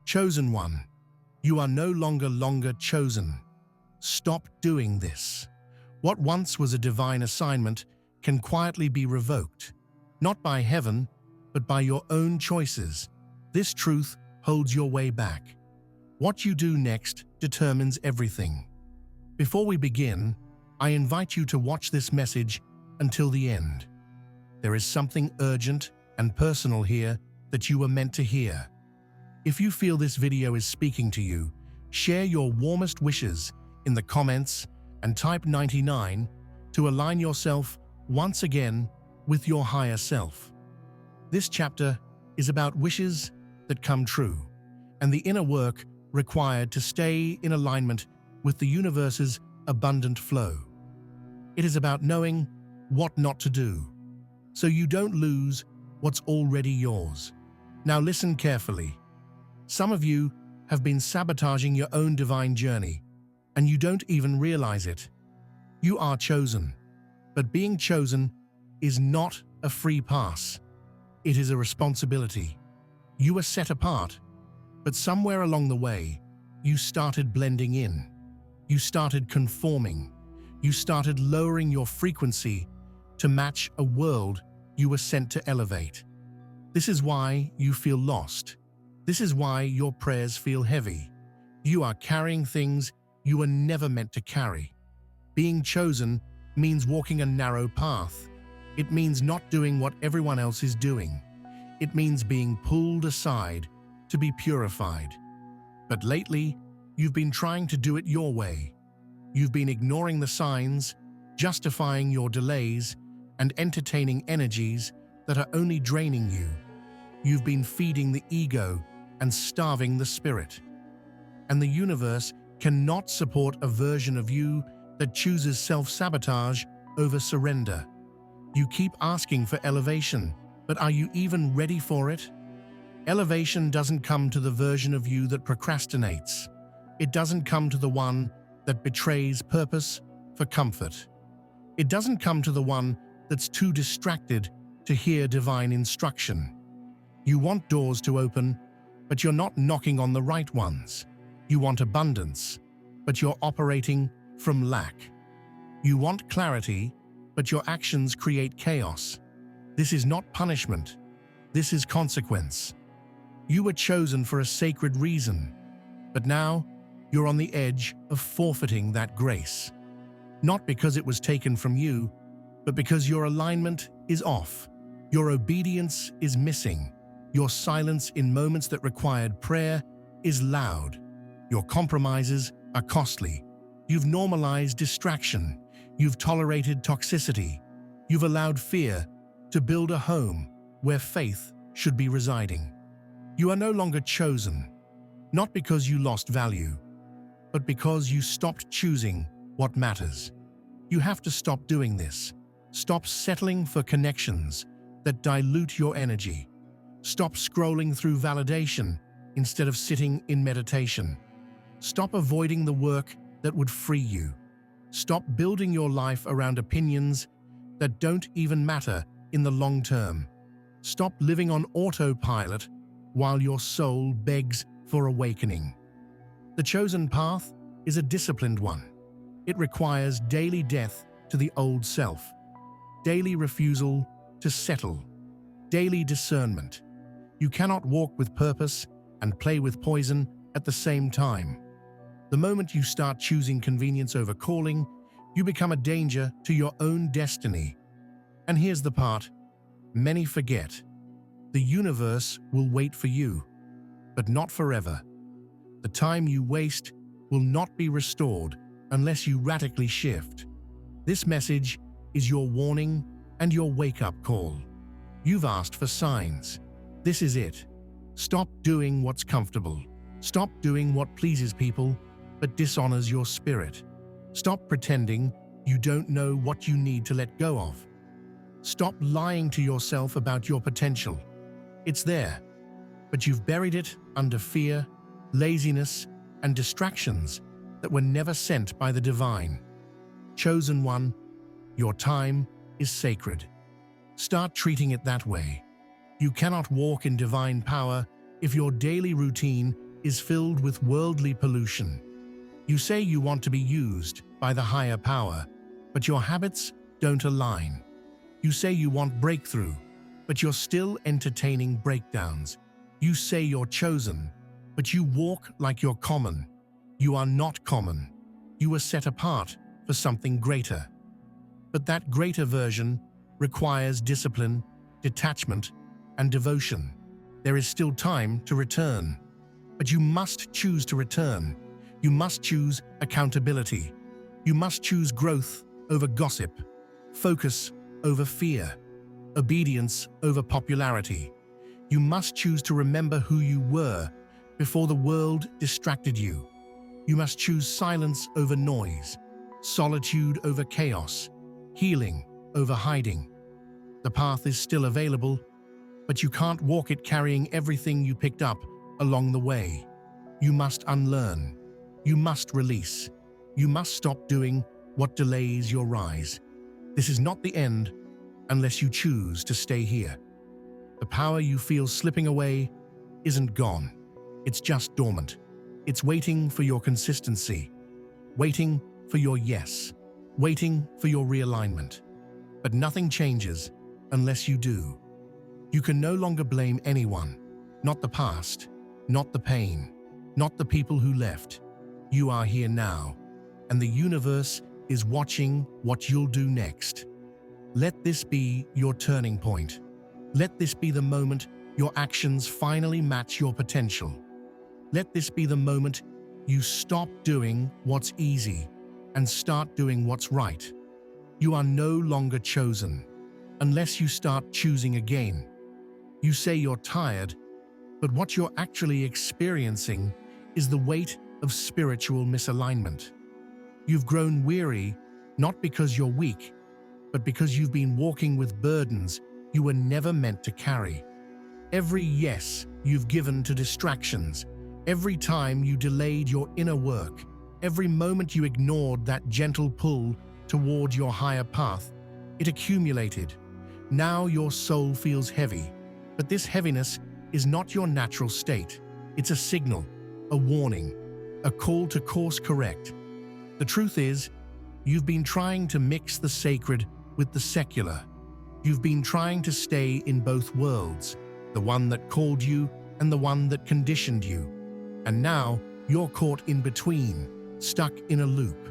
Chosen one, you are no longer chosen. Stop doing this. What once was a divine assignment can quietly be revoked, not by heaven, but by your own choices. This truth holds your way back. What you do next determines everything. Before we begin, I invite you to watch this message until the end. There is something urgent and personal here that you were meant to hear. If you feel this video is speaking to you, share your warmest wishes in the comments and type 99 to align yourself once again with your higher self. This chapter is about wishes that come true and the inner work required to stay in alignment with the universe's abundant flow. It is about knowing what not to do, so you don't lose what's already yours. Now listen carefully. Some of you have been sabotaging your own divine journey, and you don't even realize it. You are chosen, but being chosen is not a free pass. It is a responsibility. You were set apart, but somewhere along the way, you started blending in. You started conforming. You started lowering your frequency to match a world you were sent to elevate. This is why you feel lost. This is why your prayers feel heavy. You are carrying things you were never meant to carry. Being chosen means walking a narrow path. It means not doing what everyone else is doing. It means being pulled aside to be purified. But lately, you've been trying to do it your way. You've been ignoring the signs, justifying your delays, and entertaining energies that are only draining you. You've been feeding the ego and starving the spirit. And the universe cannot support a version of you that chooses self-sabotage over surrender. You keep asking for elevation, but are you even ready for it? Elevation doesn't come to the version of you that procrastinates. It doesn't come to the one that betrays purpose for comfort. It doesn't come to the one that's too distracted to hear divine instruction. You want doors to open, but you're not knocking on the right ones. You want abundance, but you're operating from lack. You want clarity, but your actions create chaos. This is not punishment. This is consequence. You were chosen for a sacred reason, but now you're on the edge of forfeiting that grace. Not because it was taken from you, but because your alignment is off. Your obedience is missing. Your silence in moments that required prayer is loud. Your compromises are costly. You've normalized distraction. You've tolerated toxicity. You've allowed fear to build a home where faith should be residing. You are no longer chosen, not because you lost value, but because you stopped choosing what matters. You have to stop doing this. Stop settling for connections that dilute your energy. Stop scrolling through validation instead of sitting in meditation. Stop avoiding the work that would free you. Stop building your life around opinions that don't even matter in the long term. Stop living on autopilot while your soul begs for awakening. The chosen path is a disciplined one. It requires daily death to the old self, daily refusal to settle, daily discernment. You cannot walk with purpose and play with poison at the same time. The moment you start choosing convenience over calling, you become a danger to your own destiny. And here's the part many forget. The universe will wait for you, but not forever. The time you waste will not be restored unless you radically shift. This message is your warning and your wake-up call. You've asked for signs. This is it. Stop doing what's comfortable. Stop doing what pleases people but dishonors your spirit. Stop pretending you don't know what you need to let go of. Stop lying to yourself about your potential. It's there, but you've buried it under fear, laziness, and distractions that were never sent by the divine. Chosen one, your time is sacred. Start treating it that way. You cannot walk in divine power if your daily routine is filled with worldly pollution. You say you want to be used by the higher power, but your habits don't align. You say you want breakthrough, but you're still entertaining breakdowns. You say you're chosen, but you walk like you're common. You are not common. You were set apart for something greater. But that greater version requires discipline, detachment, and devotion. There is still time to return. But you must choose to return. You must choose accountability. You must choose growth over gossip, focus over fear, obedience over popularity. You must choose to remember who you were before the world distracted you. You must choose silence over noise, solitude over chaos, healing over hiding. The path is still available, but you can't walk it carrying everything you picked up along the way. You must unlearn. You must release. You must stop doing what delays your rise. This is not the end unless you choose to stay here. The power you feel slipping away isn't gone. It's just dormant. It's waiting for your consistency, waiting for your yes, waiting for your realignment. But nothing changes unless you do. You can no longer blame anyone, not the past, not the pain, not the people who left. You are here now, and the universe is watching what you'll do next. Let this be your turning point. Let this be the moment your actions finally match your potential. Let this be the moment you stop doing what's easy and start doing what's right. You are no longer chosen unless you start choosing again. You say you're tired, but what you're actually experiencing is the weight of spiritual misalignment. You've grown weary not because you're weak, but because you've been walking with burdens you were never meant to carry. Every yes you've given to distractions, every time you delayed your inner work, every moment you ignored that gentle pull toward your higher path, it accumulated. Now your soul feels heavy, but this heaviness is not your natural state. It's a signal, a warning, a call to course correct. The truth is, you've been trying to mix the sacred with the secular. You've been trying to stay in both worlds, the one that called you and the one that conditioned you. And now you're caught in between, stuck in a loop.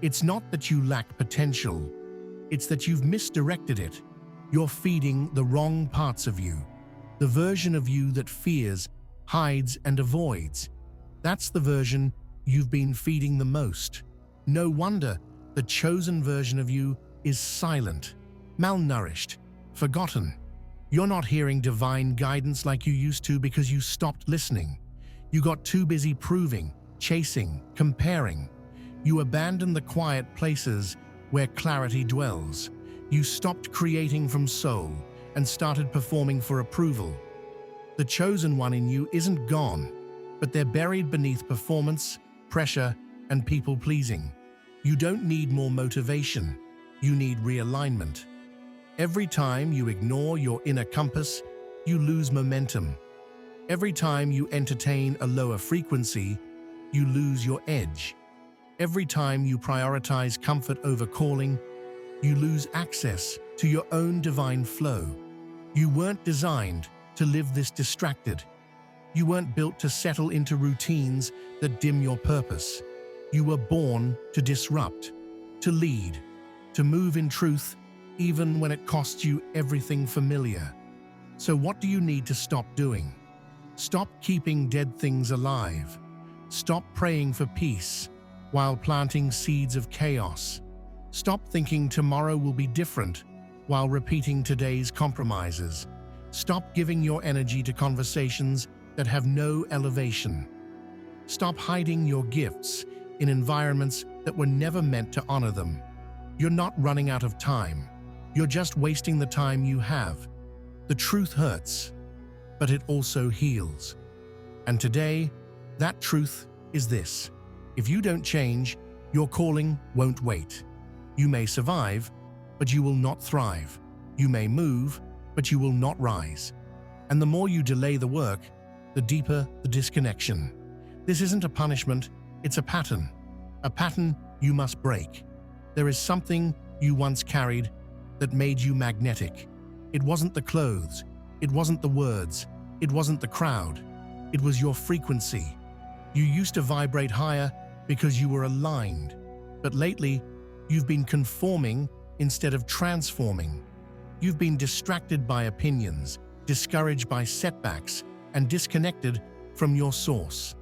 It's not that you lack potential, it's that you've misdirected it. You're feeding the wrong parts of you, the version of you that fears, hides, and avoids. That's the version you've been feeding the most. No wonder the chosen version of you is silent, malnourished, forgotten. You're not hearing divine guidance like you used to because you stopped listening. You got too busy proving, chasing, comparing. You abandoned the quiet places where clarity dwells. You stopped creating from soul and started performing for approval. The chosen one in you isn't gone, but they're buried beneath performance, pressure, and people-pleasing. You don't need more motivation. You need realignment. Every time you ignore your inner compass, you lose momentum. Every time you entertain a lower frequency, you lose your edge. Every time you prioritize comfort over calling, you lose access to your own divine flow. You weren't designed to live this distracted. You weren't built to settle into routines that dim your purpose. You were born to disrupt, to lead, to move in truth, even when it costs you everything familiar. So what do you need to stop doing? Stop keeping dead things alive. Stop praying for peace while planting seeds of chaos. Stop thinking tomorrow will be different while repeating today's compromises. Stop giving your energy to conversations that have no elevation. Stop hiding your gifts in environments that were never meant to honor them. You're not running out of time. You're just wasting the time you have. The truth hurts, but it also heals. And today, that truth is this. If you don't change, your calling won't wait. You may survive, but you will not thrive. You may move, but you will not rise. And the more you delay the work, the deeper the disconnection. This isn't a punishment, it's a pattern you must break. There is something you once carried that made you magnetic. It wasn't the clothes, it wasn't the words, it wasn't the crowd. It was your frequency. You used to vibrate higher because you were aligned, but lately you've been conforming instead of transforming. You've been distracted by opinions, discouraged by setbacks, and disconnected from your source.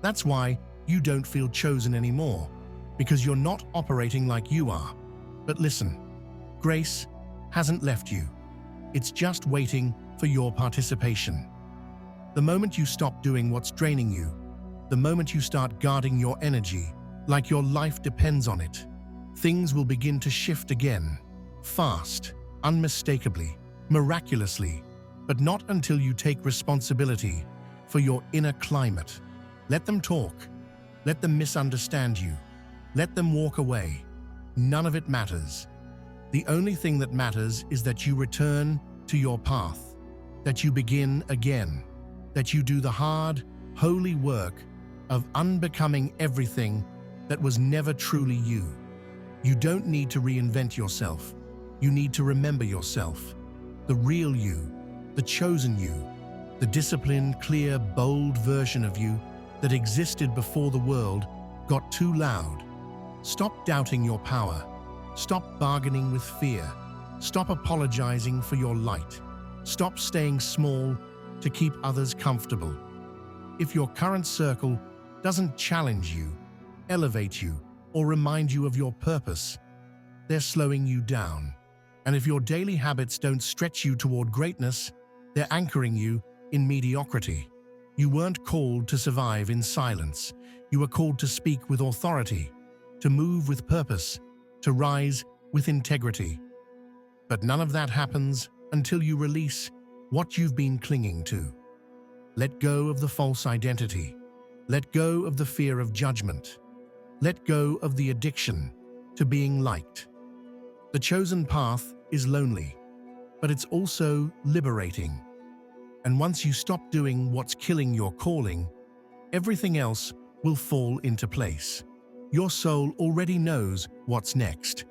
That's why you don't feel chosen anymore, because you're not operating like you are. But listen, grace hasn't left you. It's just waiting for your participation. The moment you stop doing what's draining you, the moment you start guarding your energy like your life depends on it, things will begin to shift again. Fast, unmistakably, miraculously, but not until you take responsibility for your inner climate. Let them talk. Let them misunderstand you. Let them walk away. None of it matters. The only thing that matters is that you return to your path, that you begin again, that you do the hard, holy work of unbecoming everything that was never truly you. You don't need to reinvent yourself. You need to remember yourself, the real you, the chosen you, the disciplined, clear, bold version of you that existed before the world got too loud. Stop doubting your power. Stop bargaining with fear. Stop apologizing for your light. Stop staying small to keep others comfortable. If your current circle doesn't challenge you, elevate you, or remind you of your purpose, they're slowing you down. And if your daily habits don't stretch you toward greatness, they're anchoring you in mediocrity. You weren't called to survive in silence. You were called to speak with authority, to move with purpose, to rise with integrity. But none of that happens until you release what you've been clinging to. Let go of the false identity. Let go of the fear of judgment. Let go of the addiction to being liked. The chosen path is lonely, but it's also liberating. And once you stop doing what's killing your calling, everything else will fall into place. Your soul already knows what's next,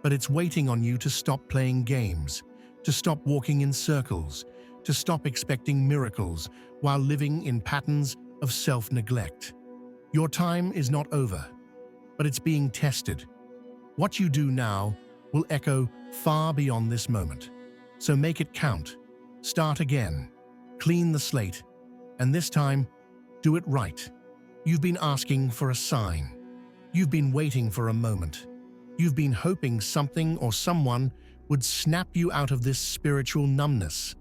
but it's waiting on you to stop playing games, to stop walking in circles, to stop expecting miracles while living in patterns of self-neglect. Your time is not over, but it's being tested. What you do now will echo far beyond this moment. So make it count. Start again. Clean the slate. And this time, do it right. You've been asking for a sign. You've been waiting for a moment. You've been hoping something or someone would snap you out of this spiritual numbness.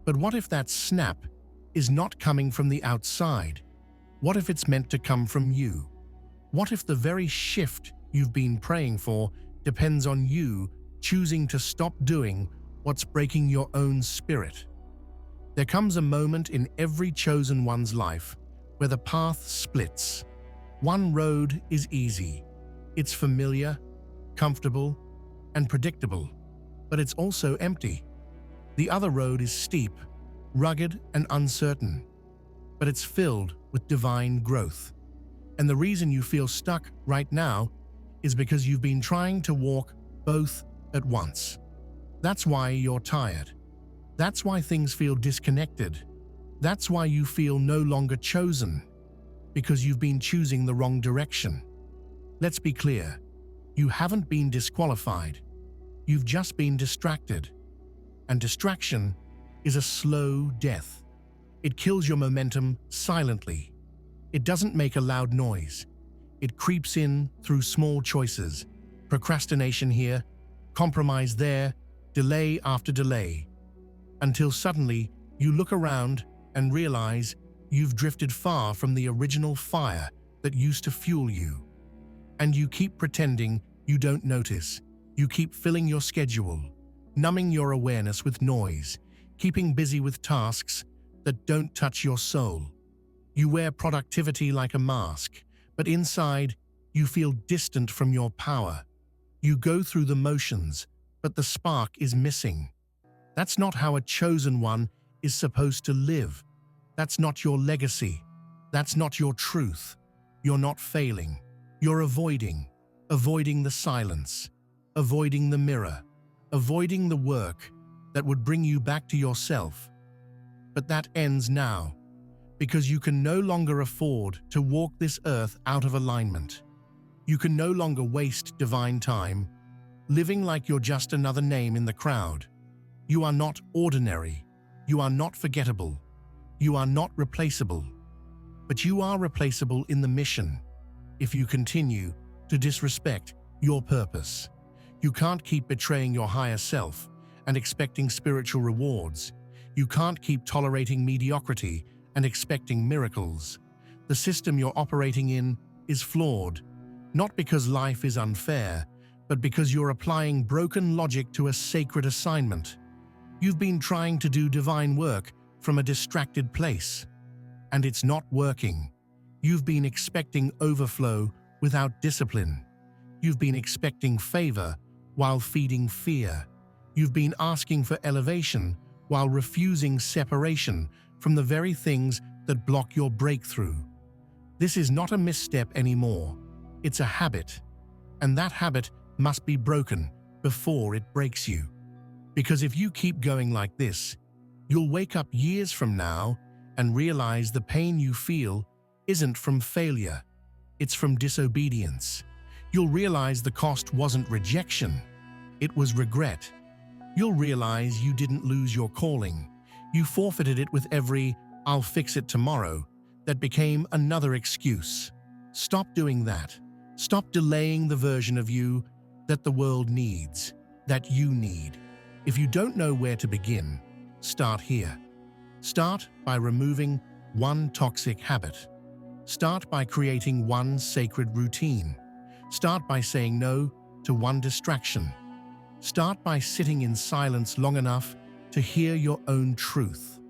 But what if that snap is not coming from the outside? What if it's meant to come from you? What if the very shift you've been praying for depends on you choosing to stop doing what's breaking your own spirit? There comes a moment in every chosen one's life where the path splits. One road is easy. It's familiar, comfortable, and predictable, but it's also empty. The other road is steep, rugged, and uncertain, but it's filled with divine growth. And the reason you feel stuck right now is because you've been trying to walk both at once. That's why you're tired. That's why things feel disconnected. That's why you feel no longer chosen, because you've been choosing the wrong direction. Let's be clear. You haven't been disqualified. You've just been distracted. And distraction is a slow death. It kills your momentum silently. It doesn't make a loud noise. It creeps in through small choices. Procrastination here, compromise there, delay after delay, until suddenly you look around and realize you've drifted far from the original fire that used to fuel you. And you keep pretending you don't notice. You keep filling your schedule, numbing your awareness with noise, keeping busy with tasks that don't touch your soul. You wear productivity like a mask, but inside you feel distant from your power. You go through the motions, but the spark is missing. That's not how a chosen one is supposed to live. That's not your legacy. That's not your truth. You're not failing. You're avoiding the silence, avoiding the mirror, avoiding the work that would bring you back to yourself. But that ends now, because you can no longer afford to walk this earth out of alignment. You can no longer waste divine time, living like you're just another name in the crowd. You are not ordinary. You are not forgettable. You are not replaceable. But you are replaceable in the mission if you continue to disrespect your purpose. You can't keep betraying your higher self and expecting spiritual rewards. You can't keep tolerating mediocrity and expecting miracles. The system you're operating in is flawed, not because life is unfair, but because you're applying broken logic to a sacred assignment. You've been trying to do divine work from a distracted place, and it's not working. You've been expecting overflow without discipline. You've been expecting favor while feeding fear. You've been asking for elevation while refusing separation from the very things that block your breakthrough. This is not a misstep anymore. It's a habit, and that habit must be broken before it breaks you. Because if you keep going like this, you'll wake up years from now and realize the pain you feel isn't from failure, it's from disobedience. You'll realize the cost wasn't rejection, it was regret. You'll realize you didn't lose your calling. You forfeited it with every "I'll fix it tomorrow" that became another excuse. Stop doing that. Stop delaying the version of you that the world needs, that you need. If you don't know where to begin, start here. Start by removing one toxic habit. Start by creating one sacred routine. Start by saying no to one distraction. Start by sitting in silence long enough to hear your own truth.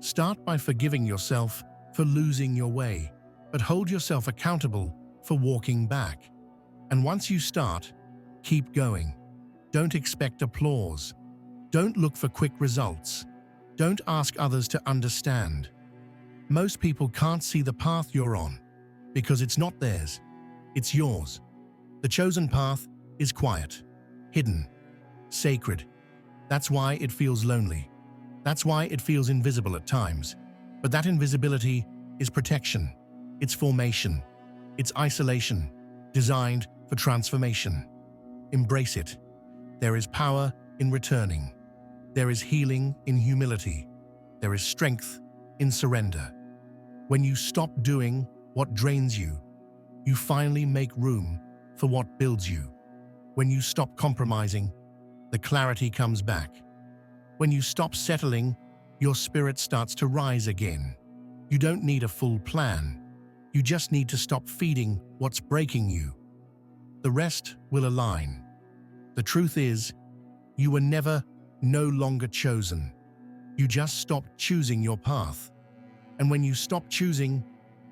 Start by forgiving yourself for losing your way, but hold yourself accountable for walking back. And once you start, keep going. Don't expect applause. Don't look for quick results. Don't ask others to understand. Most people can't see the path you're on because it's not theirs, it's yours. The chosen path is quiet, hidden, sacred. That's why it feels lonely. That's why it feels invisible at times. But that invisibility is protection. It's formation. It's isolation, designed for transformation. Embrace it. There is power in returning. There is healing in humility. There is strength in surrender. When you stop doing what drains you, you finally make room for what builds you. When you stop compromising, the clarity comes back. When you stop settling, your spirit starts to rise again. You don't need a full plan. You just need to stop feeding what's breaking you. The rest will align. The truth is, you were never no longer chosen. You just stopped choosing your path. And when you stop choosing,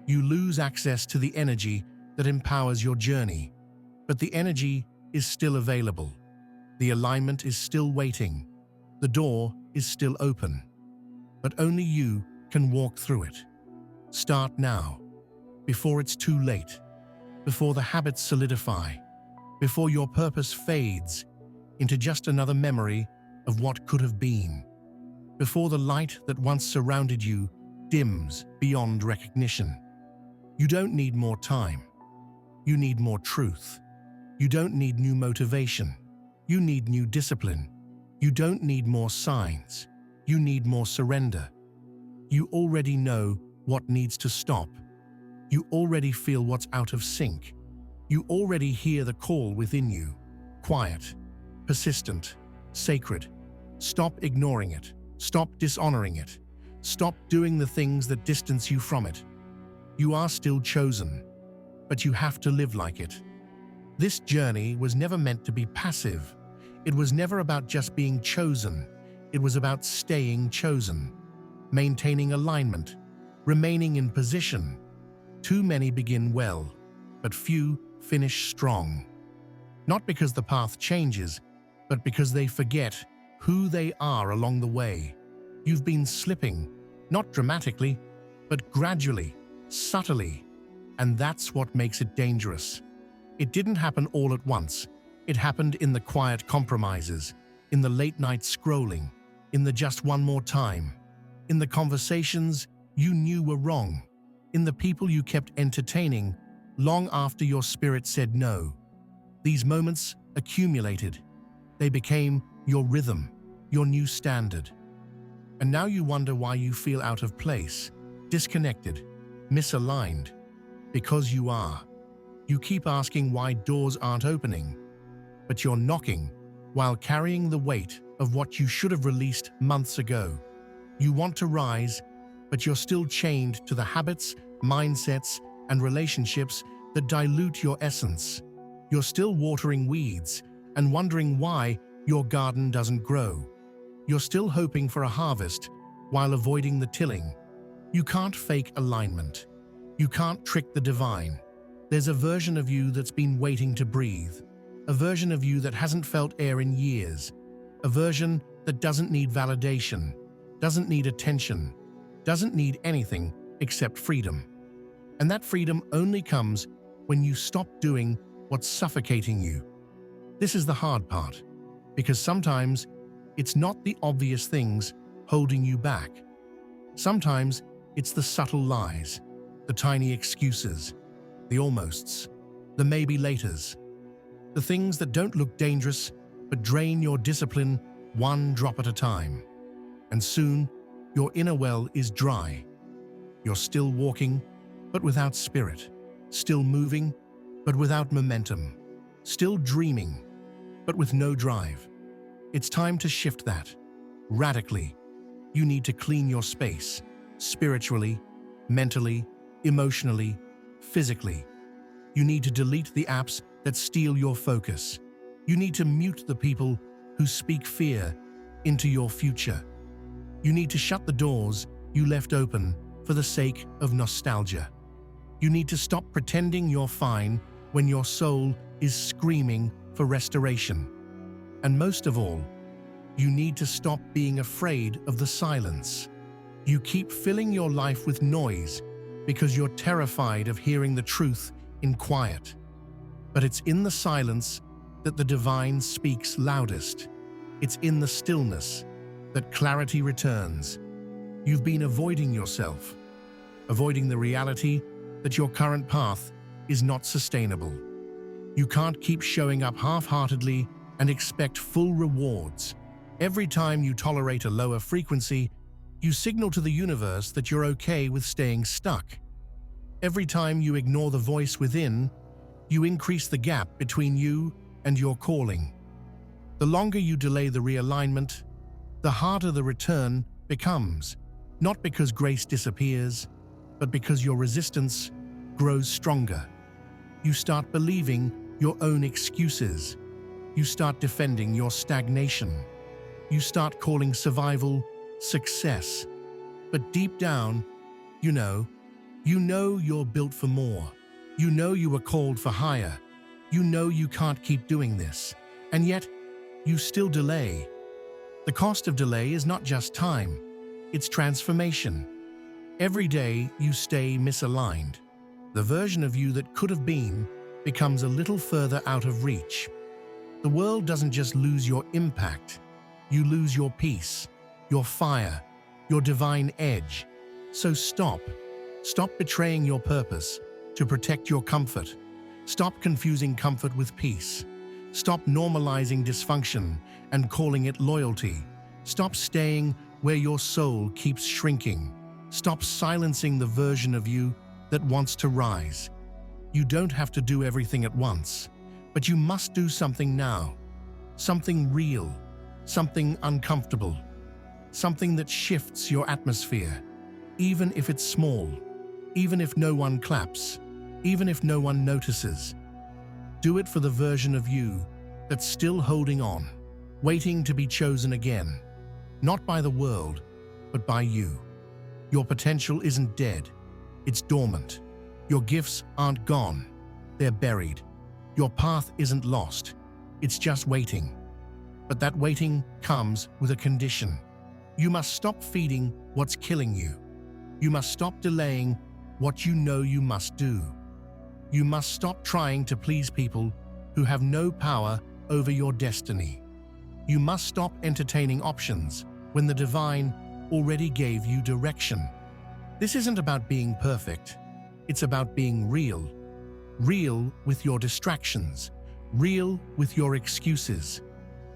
you lose access to the energy that empowers your journey. But the energy is still available. The alignment is still waiting. The door is still open. But only you can walk through it. Start now, before it's too late, before the habits solidify, before your purpose fades into just another memory of what could have been, before the light that once surrounded you dims beyond recognition. You don't need more time. You need more truth. You don't need new motivation. You need new discipline. You don't need more signs. You need more surrender. You already know what needs to stop. You already feel what's out of sync. You already hear the call within you. Quiet, persistent, sacred. Stop ignoring it. Stop dishonoring it. Stop doing the things that distance you from it. You are still chosen, but you have to live like it. This journey was never meant to be passive. It was never about just being chosen. It was about staying chosen, maintaining alignment, remaining in position. Too many begin well, but few finish strong. Not because the path changes, but because they forget who they are along the way. You've been slipping, not dramatically, but gradually, subtly, and that's what makes it dangerous. It didn't happen all at once. It happened in the quiet compromises, in the late-night scrolling, in the just one more time, in the conversations you knew were wrong, in the people you kept entertaining long after your spirit said no. These moments accumulated. They became your rhythm, your new standard. And now you wonder why you feel out of place, disconnected, misaligned. Because you are. You keep asking why doors aren't opening, but you're knocking while carrying the weight of what you should have released months ago. You want to rise, but you're still chained to the habits, mindsets, and relationships that dilute your essence. You're still watering weeds and wondering why your garden doesn't grow. You're still hoping for a harvest while avoiding the tilling. You can't fake alignment. You can't trick the divine. There's a version of you that's been waiting to breathe, a version of you that hasn't felt air in years, a version that doesn't need validation, doesn't need attention, doesn't need anything except freedom. And that freedom only comes when you stop doing what's suffocating you. This is the hard part, because sometimes it's not the obvious things holding you back. Sometimes it's the subtle lies, the tiny excuses, the almosts, the maybe-laters, the things that don't look dangerous but drain your discipline one drop at a time. And soon, your inner well is dry. You're still walking, but without spirit, still moving, but without momentum, still dreaming, but with no drive. It's time to shift that, radically. You need to clean your space, spiritually, mentally, emotionally, physically. You need to delete the apps that steal your focus. You need to mute the people who speak fear into your future. You need to shut the doors you left open for the sake of nostalgia. You need to stop pretending you're fine when your soul is screaming for restoration. And most of all, you need to stop being afraid of the silence. You keep filling your life with noise because you're terrified of hearing the truth in quiet. But it's in the silence that the divine speaks loudest. It's in the stillness that clarity returns. You've been avoiding yourself, avoiding the reality that your current path is not sustainable. You can't keep showing up half-heartedly and expect full rewards. Every time you tolerate a lower frequency, you signal to the universe that you're okay with staying stuck. Every time you ignore the voice within, you increase the gap between you and your calling. The longer you delay the realignment, the harder the return becomes, not because grace disappears, but because your resistance grows stronger. You start believing your own excuses. You start defending your stagnation. You start calling survival success. But deep down, you know you're built for more. You know you were called for higher. You know you can't keep doing this. And yet, you still delay. The cost of delay is not just time, it's transformation. Every day you stay misaligned. The version of you that could have been becomes a little further out of reach. The world doesn't just lose your impact, you lose your peace, your fire, your divine edge. So stop betraying your purpose to protect your comfort. Stop confusing comfort with peace. Stop normalizing dysfunction and calling it loyalty. Stop staying where your soul keeps shrinking. Stop silencing the version of you that wants to rise. You don't have to do everything at once, but you must do something now. Something real, something uncomfortable, something that shifts your atmosphere, even if it's small, even if no one claps, even if no one notices. Do it for the version of you that's still holding on, waiting to be chosen again, not by the world, but by you. Your potential isn't dead, it's dormant. Your gifts aren't gone, they're buried. Your path isn't lost, it's just waiting. But that waiting comes with a condition. You must stop feeding what's killing you. You must stop delaying what you know you must do. You must stop trying to please people who have no power over your destiny. You must stop entertaining options when the divine already gave you direction. This isn't about being perfect. It's about being real. Real with your distractions. Real with your excuses.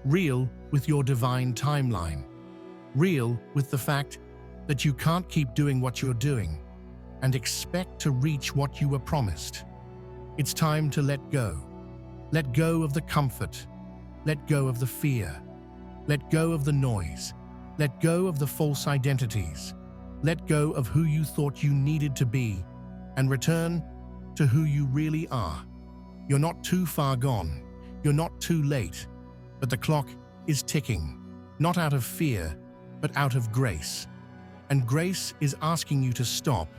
Real with your divine timeline. Real with the fact that you can't keep doing what you're doing and expect to reach what you were promised. It's time to let go. Let go of the comfort. Let go of the fear. Let go of the noise. Let go of the false identities. Let go of who you thought you needed to be and return to who you really are. You're not too far gone. You're not too late. But the clock is ticking, not out of fear, but out of grace. And grace is asking you to stop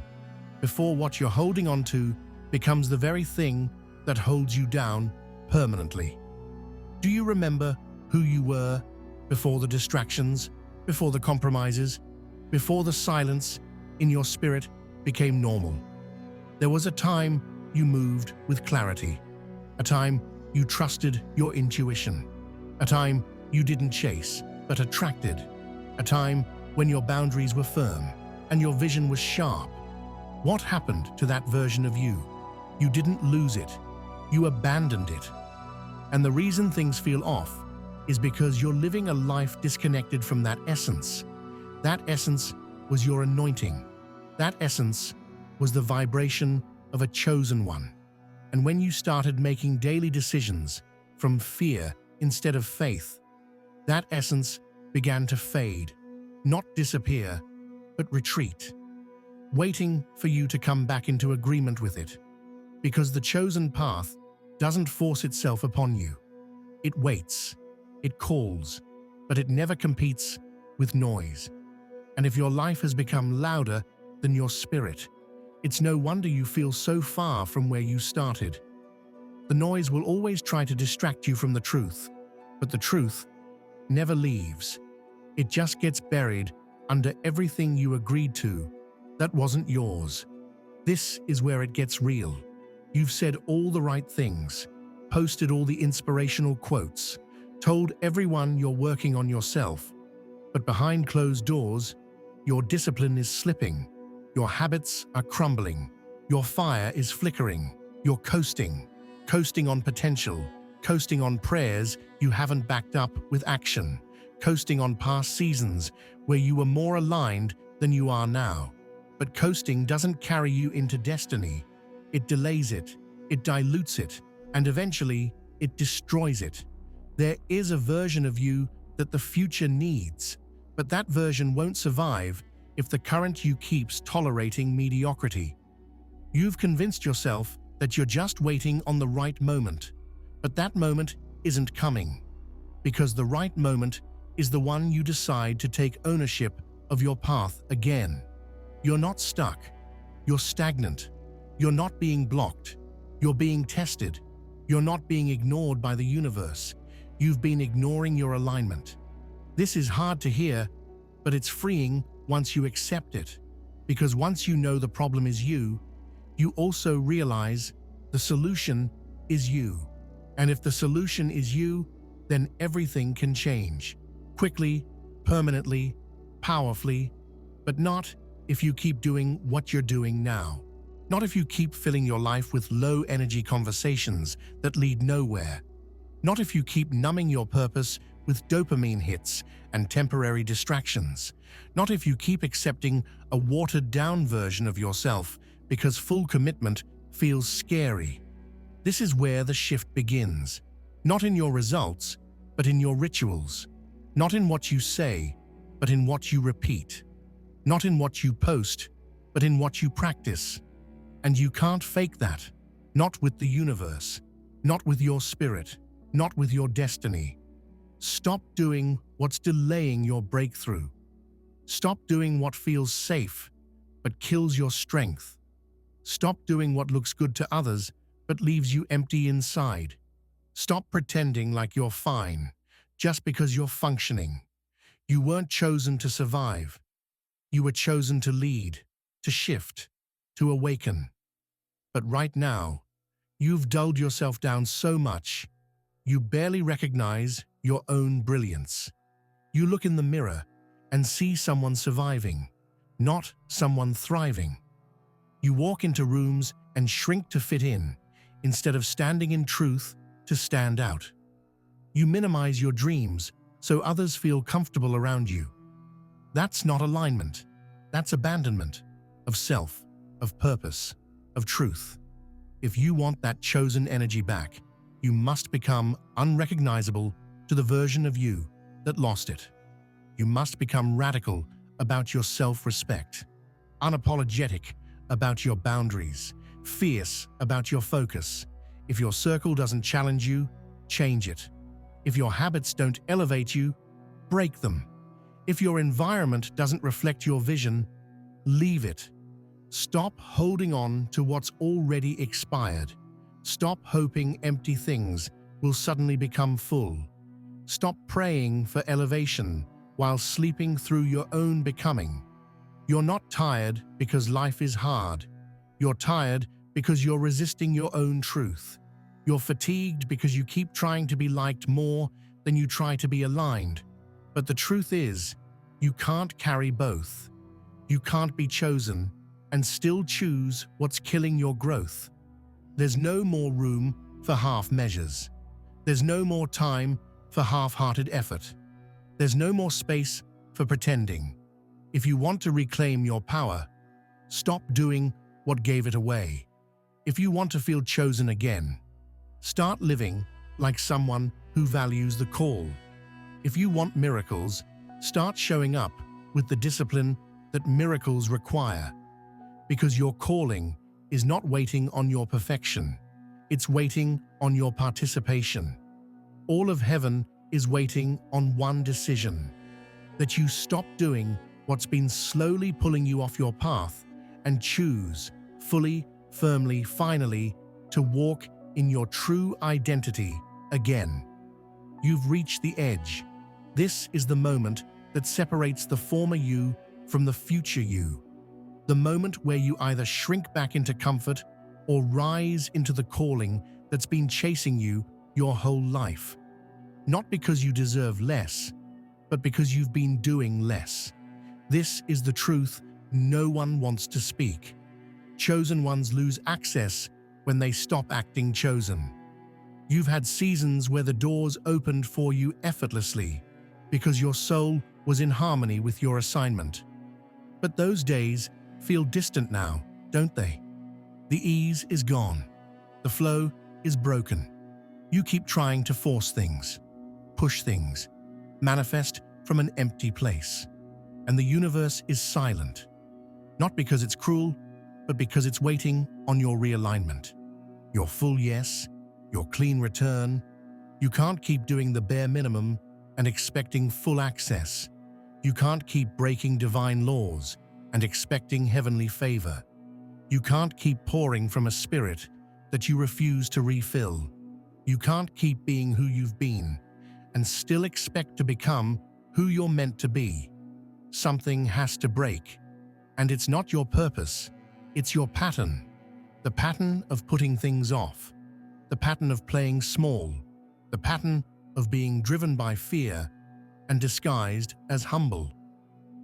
before what you're holding on to becomes the very thing that holds you down permanently. Do you remember who you were before the distractions, before the compromises, before the silence in your spirit became normal? There was a time you moved with clarity, a time you trusted your intuition, a time you didn't chase but attracted, a time when your boundaries were firm and your vision was sharp. What happened to that version of you? You didn't lose it. You abandoned it. And the reason things feel off is because you're living a life disconnected from that essence. That essence was your anointing. That essence was the vibration of a chosen one. And when you started making daily decisions from fear instead of faith, that essence began to fade, not disappear, but retreat, waiting for you to come back into agreement with it. Because the chosen path doesn't force itself upon you. It waits, it calls, but it never competes with noise. And if your life has become louder than your spirit, it's no wonder you feel so far from where you started. The noise will always try to distract you from the truth, but the truth never leaves. It just gets buried under everything you agreed to that wasn't yours. This is where it gets real. You've said all the right things, posted all the inspirational quotes, told everyone you're working on yourself, but behind closed doors, your discipline is slipping, your habits are crumbling, your fire is flickering, you're coasting on potential, coasting on prayers you haven't backed up with action, coasting on past seasons where you were more aligned than you are now. But coasting doesn't carry you into destiny. It delays it, it dilutes it, and eventually it destroys it. There is a version of you that the future needs, but that version won't survive if the current you keeps tolerating mediocrity. You've convinced yourself that you're just waiting on the right moment, but that moment isn't coming, because the right moment is the one you decide to take ownership of your path again. You're not stuck, you're stagnant. You're not being blocked. You're being tested. You're not being ignored by the universe. You've been ignoring your alignment. This is hard to hear, but it's freeing once you accept it. Because once you know the problem is you also realize the solution is you. And if the solution is you, then everything can change. Quickly, permanently, powerfully, but not if you keep doing what you're doing now. Not if you keep filling your life with low-energy conversations that lead nowhere. Not if you keep numbing your purpose with dopamine hits and temporary distractions. Not if you keep accepting a watered-down version of yourself because full commitment feels scary. This is where the shift begins. Not in your results, but in your rituals. Not in what you say, but in what you repeat. Not in what you post, but in what you practice. And you can't fake that. Not with the universe. Not with your spirit. Not with your destiny. Stop doing what's delaying your breakthrough. Stop doing what feels safe, but kills your strength. Stop doing what looks good to others, but leaves you empty inside. Stop pretending like you're fine, just because you're functioning. You weren't chosen to survive. You were chosen to lead, to shift, to awaken. But right now, you've dulled yourself down so much, you barely recognize your own brilliance. You look in the mirror and see someone surviving, not someone thriving. You walk into rooms and shrink to fit in, instead of standing in truth to stand out. You minimize your dreams so others feel comfortable around you. That's not alignment. That's abandonment of self, of purpose, of truth. If you want that chosen energy back, you must become unrecognizable to the version of you that lost it. You must become radical about your self-respect, unapologetic about your boundaries, fierce about your focus. If your circle doesn't challenge you, change it. If your habits don't elevate you, break them. If your environment doesn't reflect your vision, leave it. Stop holding on to what's already expired. Stop hoping empty things will suddenly become full. Stop praying for elevation while sleeping through your own becoming. You're not tired because life is hard. You're tired because you're resisting your own truth. You're fatigued because you keep trying to be liked more than you try to be aligned. But the truth is, you can't carry both. You can't be chosen and still choose what's killing your growth. There's no more room for half measures. There's no more time for half-hearted effort. There's no more space for pretending. If you want to reclaim your power, stop doing what gave it away. If you want to feel chosen again, start living like someone who values the call. If you want miracles, start showing up with the discipline that miracles require. Because your calling is not waiting on your perfection. It's waiting on your participation. All of heaven is waiting on one decision: that you stop doing what's been slowly pulling you off your path and choose fully, firmly, finally to walk in your true identity again. You've reached the edge. This is the moment that separates the former you from the future you. The moment where you either shrink back into comfort or rise into the calling that's been chasing you your whole life. Not because you deserve less, but because you've been doing less. This is the truth no one wants to speak. Chosen ones lose access when they stop acting chosen. You've had seasons where the doors opened for you effortlessly because your soul was in harmony with your assignment. But those days feel distant now, don't they? The ease is gone. The flow is broken. You keep trying to force things, push things, manifest from an empty place. And the universe is silent. Not because it's cruel, but because it's waiting on your realignment. Your full yes, your clean return. You can't keep doing the bare minimum and expecting full access. You can't keep breaking divine laws and expecting heavenly favor. You can't keep pouring from a spirit that you refuse to refill. You can't keep being who you've been and still expect to become who you're meant to be. Something has to break. And it's not your purpose, it's your pattern. The pattern of putting things off. The pattern of playing small. The pattern of being driven by fear and disguised as humble.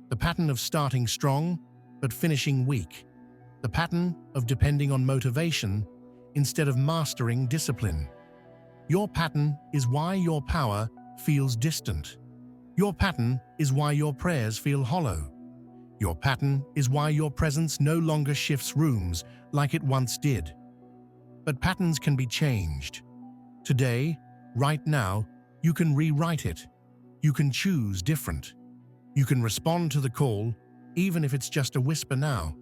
The pattern of starting strong but finishing weak. The pattern of depending on motivation instead of mastering discipline. Your pattern is why your power feels distant. Your pattern is why your prayers feel hollow. Your pattern is why your presence no longer shifts rooms like it once did. But patterns can be changed. Today, right now, you can rewrite it. You can choose different. You can respond to the call, even if it's just a whisper now.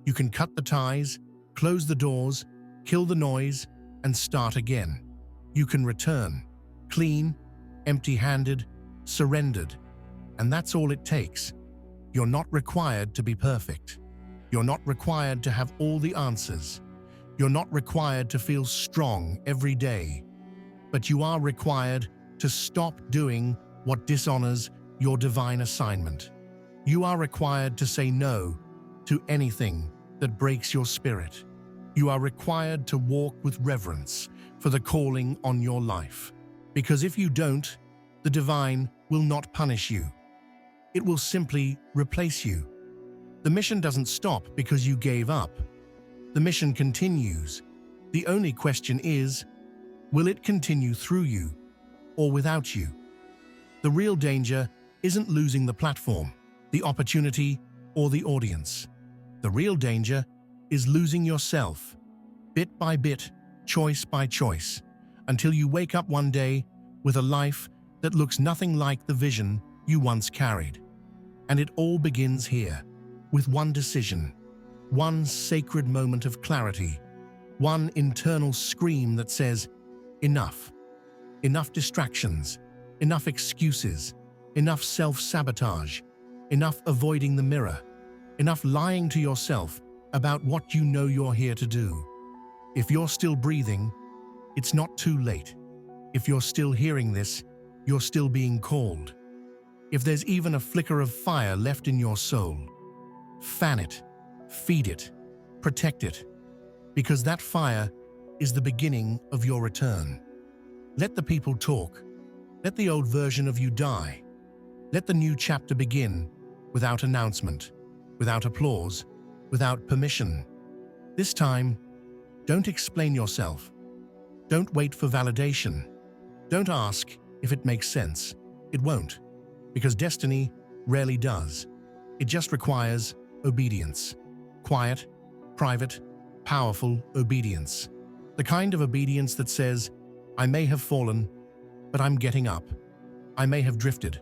You can cut the ties, close the doors, kill the noise, and start again. You can return, clean, empty-handed, surrendered. And that's all it takes. You're not required to be perfect. You're not required to have all the answers. You're not required to feel strong every day. But you are required to stop doing what dishonors your divine assignment. You are required to say no to anything that breaks your spirit. You are required to walk with reverence for the calling on your life. Because if you don't, the divine will not punish you. It will simply replace you. The mission doesn't stop because you gave up. The mission continues. The only question is, will it continue through you or without you? The real danger isn't losing the platform, the opportunity, or the audience. The real danger is losing yourself, bit by bit, choice by choice, until you wake up one day with a life that looks nothing like the vision you once carried. And it all begins here, with one decision, one sacred moment of clarity, one internal scream that says, enough. Enough distractions, enough excuses, enough self-sabotage, enough avoiding the mirror, enough lying to yourself about what you know you're here to do. If you're still breathing, it's not too late. If you're still hearing this, you're still being called. If there's even a flicker of fire left in your soul, fan it, feed it, protect it, because that fire is the beginning of your return. Let the people talk. Let the old version of you die. Let the new chapter begin without announcement, without applause, without permission. This time, don't explain yourself. Don't wait for validation. Don't ask if it makes sense. It won't, because destiny rarely does. It just requires obedience. Quiet, private, powerful obedience. The kind of obedience that says, I may have fallen, but I'm getting up. I may have drifted,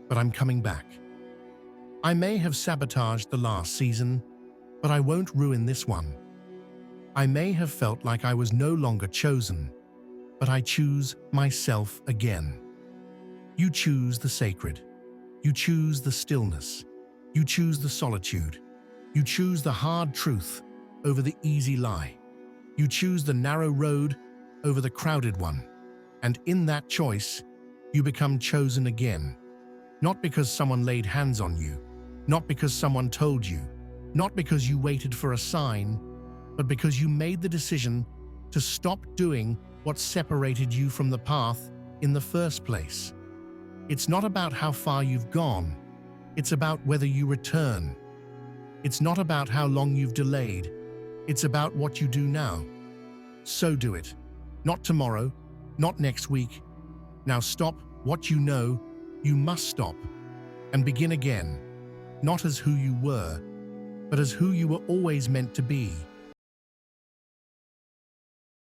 but I'm coming back. I may have sabotaged the last season, but I won't ruin this one. I may have felt like I was no longer chosen, but I choose myself again. You choose the sacred. You choose the stillness. You choose the solitude. You choose the hard truth over the easy lie. You choose the narrow road over the crowded one. And in that choice, you become chosen again. Not because someone laid hands on you, not because someone told you, not because you waited for a sign, but because you made the decision to stop doing what separated you from the path in the first place. It's not about how far you've gone. It's about whether you return. It's not about how long you've delayed. It's about what you do now. So do it. Not tomorrow, not next week. Now stop what you know you must stop and begin again, not as who you were, but as who you were always meant to be.